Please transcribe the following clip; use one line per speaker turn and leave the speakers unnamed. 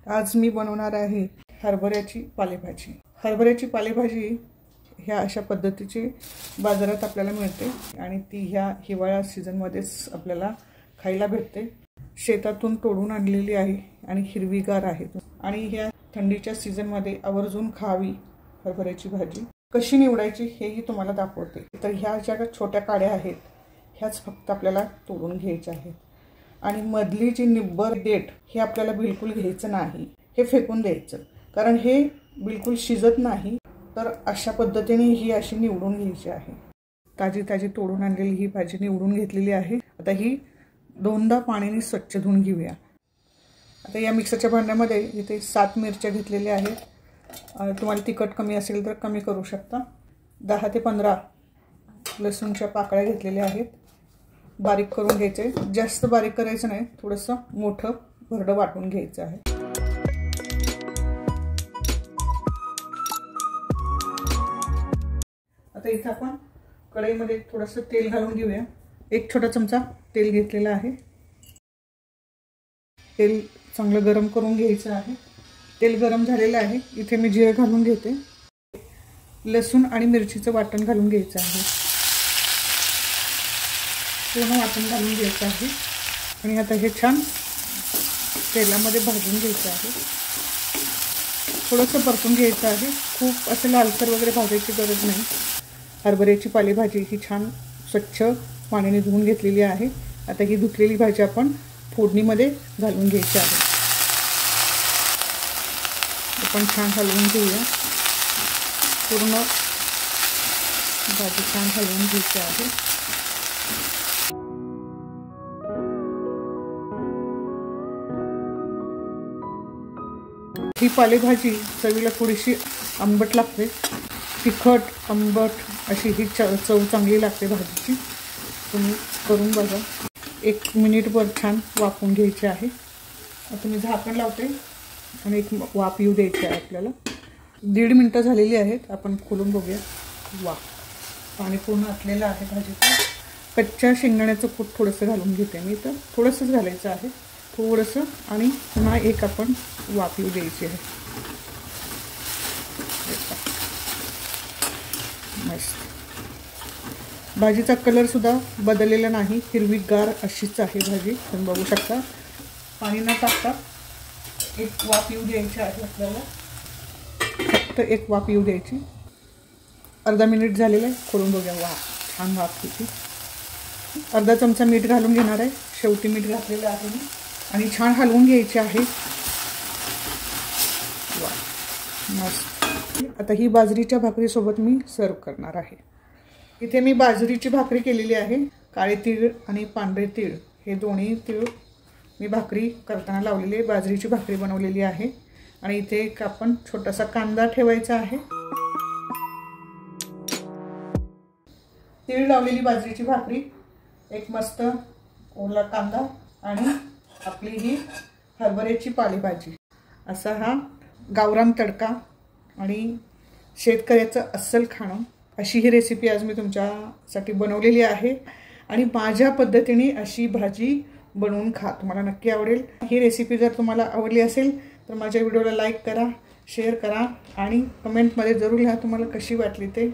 आज मी बनवणार आहे हरभऱ्याची पालेभाजी। हरभऱ्याची पालेभाजी ह्या अशा पद्धतीची बाजारात आपल्याला मिळते आणि ती ह्या हिवाळा सीझनमध्येच आपल्याला खायला भेटते। शेतातून तोडून आणलेली आहे आणि हिरवीगार आहे आणि ह्या थंडीच्या सीझनमध्ये आवर्जून खावी हरभऱ्याची भाजी। कशी निवडायची हेही तुम्हाला दाखवते। तर ह्या ज्या छोट्या काड्या आहेत ह्याच फक्त आपल्याला तोडून घ्यायच्या आहेत आणि मधली जी निब्बर देठ हे आपल्याला बिलकुल घ्यायचं नाही, हे फेकून द्यायचं, कारण हे बिलकुल शिजत नाही। तर अशा पद्धतीने ही अशी निवडून घ्यायची आहे। ताजी ताजी तोडून आणलेली ही भाजी निवडून घेतलेली आहे। आता ही दोनदा पाण्याने स्वच्छ धुवून घेऊया। आता या मिक्सरच्या भांड्यामध्ये इथे 7 मिरच्या घेतलेल्या आहेत। तुम्हाला तिखट कमी असेल तर कमी करू शकता। 10 ते 15 लसूणच्या पाकळ्या घेतलेल्या आहेत। बारीक करून घ्यायचे, जास्त बारीक करायचं नाही, थोडंसं मोठं भरडं वाटून घ्यायचं आहे। आता इथे आपण कढईमध्ये थोडंसं तेल घालून घेऊया। 1 छोटा चमचा तेल घेतलेला आहे। तेल चांगलं गरम करून घ्यायचं आहे। तेल गरम झालेलं आहे। इथे मी जिरे घालून घेते। लसूण आणि मिरचीचं वाटण घालून घ्यायचं आहे। पूर्ण वाटण घालून घ्यायचं आहे आणि आता हे छान तेलामध्ये भाजून घ्यायचं आहे। थोडंसं परतून घ्यायचं आहे, खूप असं लालसर वगैरे भाजायची गरज नाही। हरभऱ्याची पालेभाजी ही छान स्वच्छ पाण्याने धुवून घेतलेली आहे। आता ही धुतलेली भाजी आपण फोडणीमध्ये घालून घ्यायची आहे। आपण छान हलवून घेऊया। पूर्ण भाजी छान हलवून घ्यायची आहे। ही पालेभाजी चवीला थोडीशी आंबट लागते, तिखट आंबट अशी ही चव चांगली लागते भाजीची। तुम्ही करून बघा। 1 मिनिटभर छान वाफवून घ्यायचे आहे। आता मी झाकण लावते आणि एक वाफ येऊ द्यायची आहे आपल्याला। 1.5 मिनिटं झालेली आहेत। आपण खोलून बघूया। वा, पाणी पूर्ण आटलेलं आहे भाजीचं। कच्च्या शेंगदाण्याचं कूट थोडंसं घालून घेते मी, तर थोडंसंच घालायचं आहे, थोडंसं, आणि पुन्हा एक आपण वाफ येऊ द्यायची आहे। मस्त भाजीचा कलर सुद्धा बदललेला नाही, हिरवीगार अशीच आहे भाजी। तुम्ही बघू शकता। पाणी न टाकता एक वाफ येऊ द्यायची आहे आपल्याला, फक्त एक वाफ येऊ द्यायची। अर्धा मिनिट झालेलं आहे, खोलून बघूया। वा, छान वाफ येते। अर्धा चमचा मीठ घालून घेणार आहे, शेवटी मीठ घातलेलं आहे मी, आणि छान हलवून घ्यायचे आहे। वा, मस्त। आता ही बाजरीच्या भाकरीसोबत मी सर्व करणार आहे। इथे मी बाजरीची भाकरी केलेली आहे। काळे तीळ आणि पांढरे तीळ हे दोन्ही तीळ मी भाकरी करताना लावलेली आहे। बाजरीची भाकरी बनवलेली आहे आणि इथे एक आपण छोटासा कांदा ठेवायचा आहे। तीळ लावलेली बाजरीची भाकरी, एक मस्त ओला कांदा आणि आपली ही हरभऱ्याची पालेभाजी, असा हा गावरान तडका आणि शेतकऱ्याचं अस्सल खाणं, अशी ही रेसिपी आज मी तुमच्यासाठी बनवलेली आहे। आणि माझ्या पद्धतीने अशी भाजी बनवून खा, तुम्हाला नक्की आवडेल। ही रेसिपी जर तुम्हाला आवडली असेल तर माझ्या व्हिडिओला लाईक करा, शेअर करा आणि कमेंटमध्ये जरूर लिहा तुम्हाला कशी वाटली ते।